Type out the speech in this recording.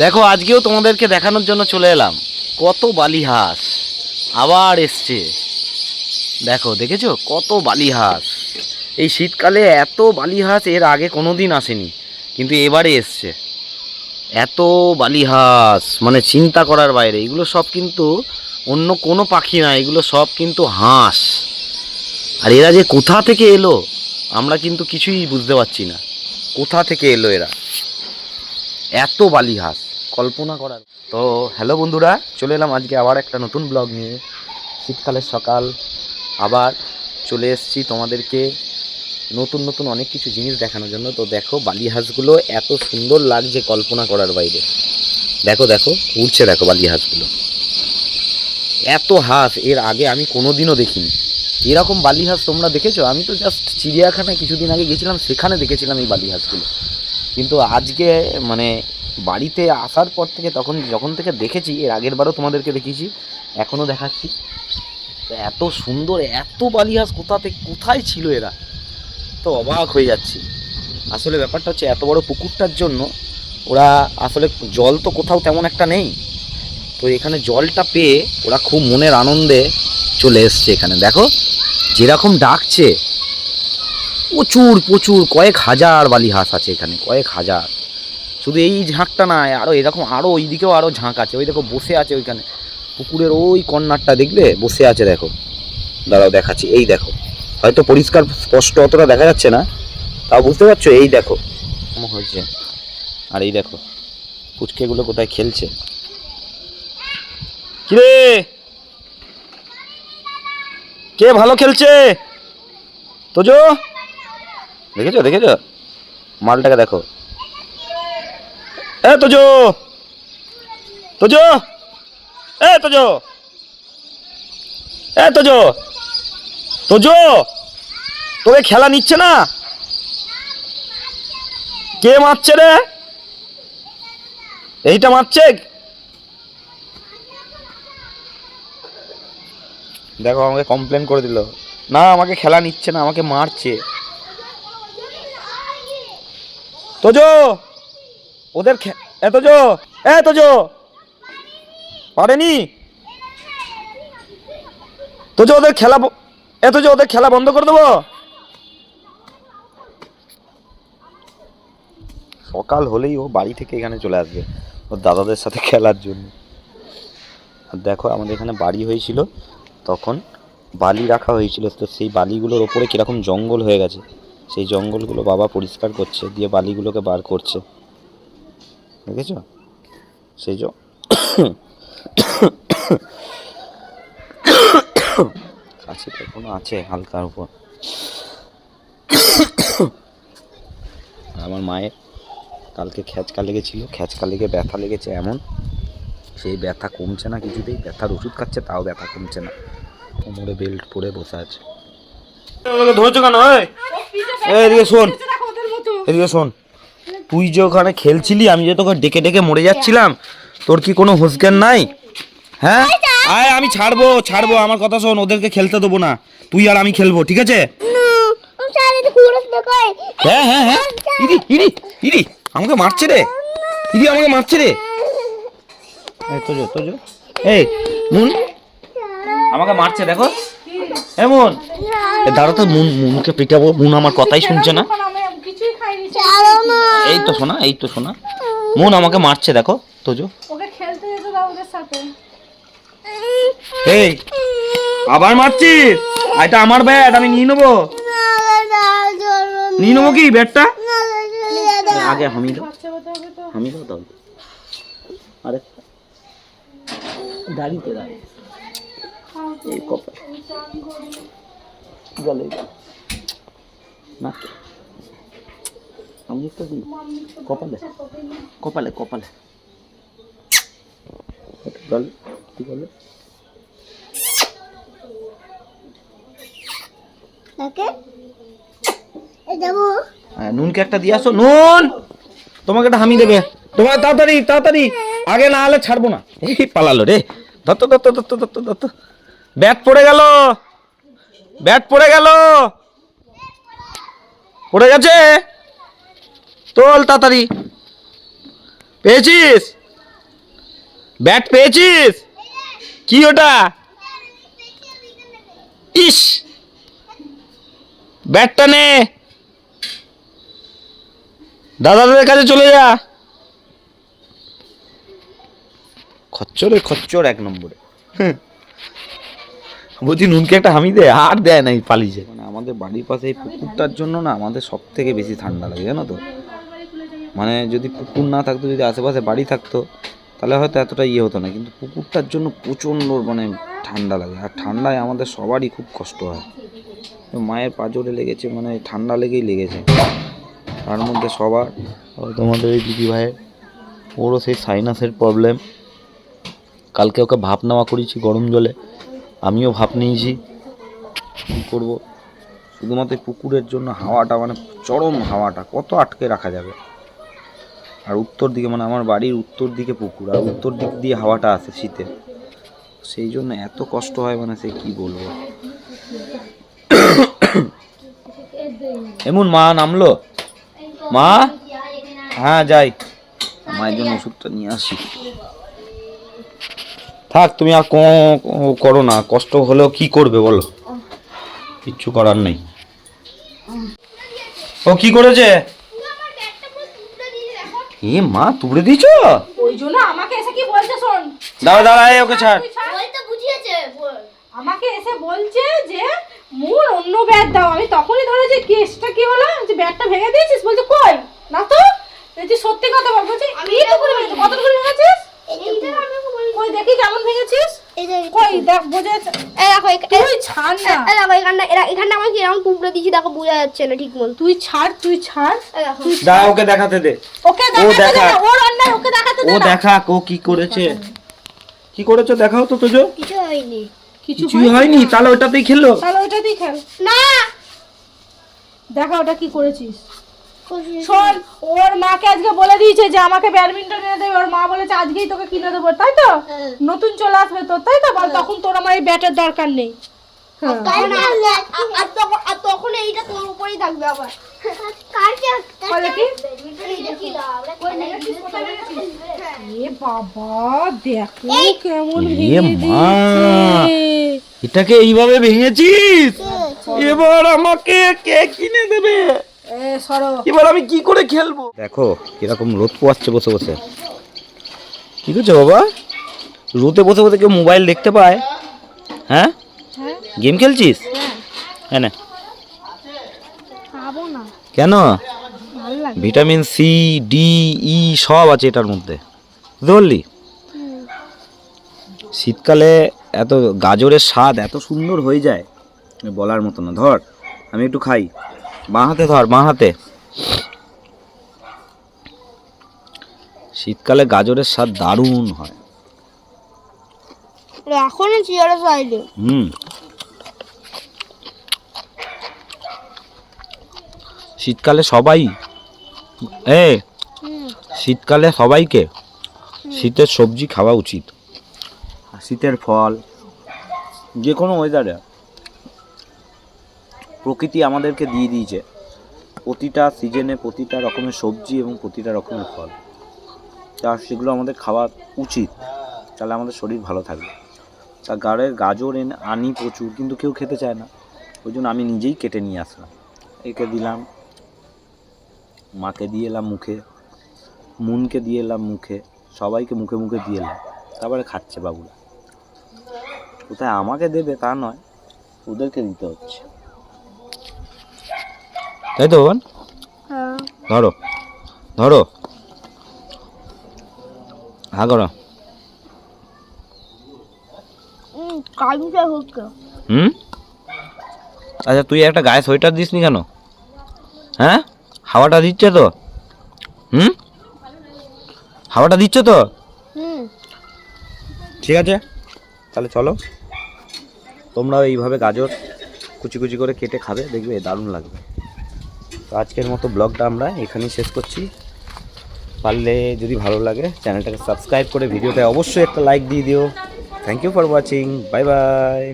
দেখো আজকেও তোমাদেরকে দেখানোর জন্য চলে এলাম। কত বালি হাঁস আবার এসছে। দেখো দেখেছো কত বালি হাঁস। এই শীতকালে এত বালি হাঁস এর আগে কোনো দিন আসেনি, কিন্তু এবারে এসছে। এত বালি হাঁস মানে চিন্তা করার বাইরে। এগুলো সব কিন্তু অন্য কোনো পাখি না, এগুলো সব কিন্তু হাঁস। আর এরা যে কোথা থেকে এলো আমরা কিন্তু কিছুই বুঝতে পারছি না, কোথা থেকে এলো এরা। এত বালি হাঁস কল্পনা করার। তো হ্যালো বন্ধুরা, চলে এলাম আজকে আবার একটা নতুন ব্লগ নিয়ে। শীতকালের সকাল, আবার চলে এসেছি তোমাদেরকে নতুন নতুন অনেক কিছু জিনিস দেখানোর জন্য। তো দেখো বালি হাঁসগুলো এত সুন্দর লাগছে কল্পনা করার বাইরে। দেখো দেখো উড়ছে, দেখো বালি হাঁসগুলো। এত হাঁস এর আগে আমি কোনো দিনও দেখিনি। এরকম বালি হাঁস তোমরা দেখেছো? আমি তো জাস্ট চিড়িয়াখানায় কিছুদিন আগে গেছিলাম, সেখানে দেখেছিলাম এই বালি হাঁসগুলো। কিন্তু আজকে মানে বাড়িতে আসার পর থেকে যখন থেকে দেখেছি, এর আগের বারও তোমাদেরকে দেখিয়েছি, এখনও দেখাচ্ছি। তো এত সুন্দর এত বালি হাঁস কোথায় ছিল এরা, তো অবাক হয়ে যাচ্ছি। আসলে ব্যাপারটা হচ্ছে এত বড় পুকুরটার জন্য ওরা আসলে জল তো কোথাও তেমন একটা নেই, তো এখানে জলটা পেয়ে ওরা খুব মনের আনন্দে চলে এসছে এখানে। দেখো যেরকম ডাকছে, প্রচুর প্রচুর কয়েক হাজার বালি হাঁস আছে এখানে, কয়েক হাজার। শুধু এই ঝাঁকটা না, আরও এরকম আরও ওই দিকেও আরও ঝাঁক আছে। ওই দেখো বসে আছে ওইখানে পুকুরের ওই কর্নারটা, দেখবে বসে আছে। দেখো দাঁড়াও দেখাচ্ছি, এই দেখো। হয়তো পরিষ্কার স্পষ্ট অতটা দেখা যাচ্ছে না, তাও বুঝতে পারছো। এই দেখো হয়েছে। আর এই দেখো পুচকেগুলো কোথায় খেলছে। কিরে কে ভালো খেলছে? তোজো, দেখেছো দেখেছো মালটাকে দেখো। এ তোজো, তোজো, এ তোজো, এ তোজো, তোজো, তোকে খেলা নিচ্ছে না? কে মারছে রে? এইটা মারছে। দেখো আমাকে কমপ্লেন করে দিল, না আমাকে খেলা নিচ্ছে না, আমাকে মারছে। তোজো ওদের এ তোজো, এ তোজো পারেনি। তোজো ওদের খেলা, এ তোজো ওদের খেলা বন্ধ করে দেবো। সকাল হলেই ও বাড়ি থেকে এখানে চলে আসবে ওর দাদাদের সাথে খেলার জন্য। আর দেখো আমাদের এখানে বাড়ি হয়েছিল, তখন বালি রাখা হয়েছিল, তো সেই বালিগুলোর ওপরে কীরকম জঙ্গল হয়ে গেছে। সেই জঙ্গলগুলো বাবা পরিষ্কার করছে, দিয়ে বালিগুলোকে বার করছে, দেখেছো? সেই কাছে এখনো আছে হালকার উপর। আমার মায়ের কালকে খ্যাচকা লেগেছিল, খ্যাচকা লেগে ব্যথা লেগেছে এমন, সেই ব্যথা কমছে না কিছুতেই। ব্যথার ওষুধ খাচ্ছে তাও ব্যথা কমছে না, কোমরে বেল্ট পরে বসে আছে। ধরেছো কেন? এদিকে শোন, এদিকে শোন। তুই যে ওখানে খেলছিলি, আমি যে তোকে ডেকে ডেকে মরে যাচ্ছিলাম, তোর কি কোনো হুঁশ জ্ঞান নাই? হ্যাঁ আয়, আমি ছাড়বো ছাড়বো, আমার কথা শোন। ওদেরকে খেলতে দেবো না, তুই আর আমি খেলবো, ঠিক আছে? হ্যাঁ হ্যাঁ হ্যাঁ, ইদি ইদি ইদি আমাকে মারছে রে, ইদি আমাকে মারছে রে। এই তোজো তোজো, এই মুন আমাকে মারছে, দেখো এমন। দাঁড়া তো, মুনকে পিটাবো, মুন আমার কথাই শুনছে না। এই তো শোনা, এই তো শোনা, মুন আমাকে মারছে, দেখো তোজো। এই আবার মারছিস? এটা আমার ব্যাট, আমি নিয়ে নেবো। নিয়ে নেবো কি ব্যাটটা? আগে হামি দাও, হামি দাও তাহলে। আরে দাঁড়িয়ে দাঁড়িয়ে এই কপাল গলে না, আমি একটা দিই কপালে, কপালে কপালে গলে, কি গলে। নুনকে একটা দিয়ে আসো। নুন তোমাকে একটা হামি দেবে, তোমার তাড়াতাড়ি তাড়াতাড়ি, আগে না হলে ছাড়বো না। এই পালালো রে, ধত্ত ধত্ত ধত্ত ধত্ত ধত্ত। ব্যাট পড়ে গেল, ব্যাট পড়ে গেল, পড়ে গেছে। তোল তাড়াতাড়ি, পেয়েছিস? ব্যাট পেয়েছিস? কি ওটা? ইস, ব্যাটটা নে, দাদাদের কাছে চলে যা। খচ্চরে খচ্চর এক নম্বরে। বলছি নুনকে একটা হামি দে, আর দেয় নাই, পালিয়েছে। মানে আমাদের বাড়ির পাশে এই পুকুরটার জন্য না আমাদের সব থেকে বেশি ঠান্ডা লাগে, জানো তো। মানে যদি পুকুর না থাকতো, যদি আশেপাশে বাড়ি থাকতো, তাহলে হয়তো এতটা ইয়ে হতো না, কিন্তু পুকুরটার জন্য প্রচণ্ড মানে ঠান্ডা লাগে। আর ঠান্ডায় আমাদের সবারই খুব কষ্ট হয়। মায়ের পাঁজরে লেগেছে, মানে ঠান্ডা লেগেই লেগেছে। তার মধ্যে সবার, তোমাদের এই দিদি ভাইয়ের, ওরও সেই সাইনাসের প্রবলেম। কালকে ওকে ভাপ নেওয়া করেছি গরম জলে, আমিও ভাপ নিয়েছি। কী করবো, শুধুমাত্র পুকুরের জন্য হাওয়াটা, মানে চরম হাওয়াটা কত আটকে রাখা যাবে। আর উত্তর দিকে, মানে আমার বাড়ির উত্তর দিকে পুকুর, আর উত্তর দিক দিয়ে হাওয়াটা আসে শীতে, সেই জন্য এত কষ্ট হয়, মানে সে কি বলবো। এমন মা নামলো, মা, হ্যাঁ যাই, মায়ের জন্য ওষুধটা নিয়ে আসি। থাক, তুমি আর করো না, কষ্ট হলেও কি করবে বলো, কিচ্ছু করার নেই। ও কি করেছে? এ মা, তুবড়ে দিয়েছো? ওই জন্য আমাকে এসে কি বলছে শোন। দাঁড়া ওকে ছাড়। বলতে বুঝিয়েছে, আমাকে এসে বলছে যে মোর অন্য ব্যাট দাও। আমি তখনই ধরেছি কেসটা কি হলো, যে ব্যাটটা ভেঙে দিয়েছিস। বলছে কই না তো, বলছি সত্যি কথা বল। বলছি আমি তো করে ভেঙেছি, কত করে ভেঙেছিস? কই দেখি কেমন ভেঙেছিস, কই দেখ বোঝা যাচ্ছে। এই দেখো তুই ছাড় না, এই দেখো এখানটা আমি কিরকম টুকরো দিয়েছি দেখো, বোঝা যাচ্ছে না ঠিক মতো। তুই ছাড়, তুই ছাড়। দাঁড়া, ওকে দেখাতে দে। ওকে দেখাতে দে, ওর অন্যায় ওকে দেখাতে দে। ও দেখাক ও কি করেছে, কি করেছো দেখাও তো। তোজো কিছু হয়নি, কিছুই হয়নি, তাহলে ওটাতেই খেলো। তাহলে ওটাতেই খেল না। দেখা ওটা কি করেছিস। শোন, ওর মাকে আজকে বলে দিয়েছে যে আমাকে ব্যাডমিন্টন এনে দেবে। ওর মা বলেছে আজকেই তোকে কিনে দেবো, তাই তো? নতুন চলে আসবে তো, তাই তো? বল, তখন তোর আমার এই ব্যাটের দরকার নেই। আর তখন এইটা তোর উপরেই থাকবে আবার। বলে কি? এ বাবা, দেখো কেমন ভেঙে দিয়েছে। এটাকে এইভাবে ভেঙেছিস? এবার আমাকে কে কিনে দেবে? এবার আমি কি করে খেলবো? দেখো কিরকম রোদ পোয়াচ্ছে বসে বসে। কি করছো বাবা? রোদে বসে বসে কেউ মোবাইল দেখতে পায়? হ্যাঁ, গেম খেলছিস? হ্যাঁ না, খাবো না। কেন? ভালো লাগে। ভিটামিন সি, ডি, ই সব আছে এটার মধ্যে, বুঝতে পারলি? শীতকালে এত গাজরের স্বাদ এত সুন্দর হয়ে যায়, বলার মতো না। ধর, আমি একটু খাই, বাঁ হাতে ধর, বাঁ হাতে। শীতকালে গাজরের স্বাদ দারুণ হয়। এখনই চেয়ারে চাইলে। শীতকালে সবাই, শীতকালে সবাইকে শীতের সবজি খাওয়া উচিত। শীতের ফল, যে কোনো ওয়েদারে প্রকৃতি আমাদেরকে দিয়ে দিয়েছে প্রতিটা সিজনে প্রতিটা রকমের সবজি এবং প্রতিটা রকমের ফল। তা সেগুলো আমাদের খাওয়া উচিত, তাহলে আমাদের শরীর ভালো থাকবে। তা গাজর আনি প্রচুর, কিন্তু কেউ খেতে চায় না। ওই জন্য আমি নিজেই কেটে নিয়ে আসলাম, একে দিলাম, মাকে দিয়ে এলাম মুখে, মুনকে দিয়ে এলাম মুখে, সবাইকে মুখে মুখে দিয়ে এলাম। তারপরে খাচ্ছে বাবুরা। কোথায় আমাকে দেবে তা নয়, ওদেরকে দিতে হচ্ছে, তাই তো বোন? ধরো ধরো, হ্যাঁ করো। আচ্ছা, তুই একটা গায়ে সোয়েটার দিসনি কেন? হ্যাঁ, হাওয়াটা দিচ্ছে তো? হাওয়াটা দিচ্ছে তো? ঠিক আছে, তাহলে চলো, তোমরাও এইভাবে গাজর কুচি কুচি করে কেটে খাবে, দেখবে দারুণ লাগবে। তো আজকের মতো ব্লগটা আমরা এখানেই শেষ করছি। পারলে যদি ভালো লাগে চ্যানেলটাকে সাবস্ক্রাইব করে ভিডিওতে অবশ্যই একটা লাইক দিয়ে দিও। Thank you for watching, bye by.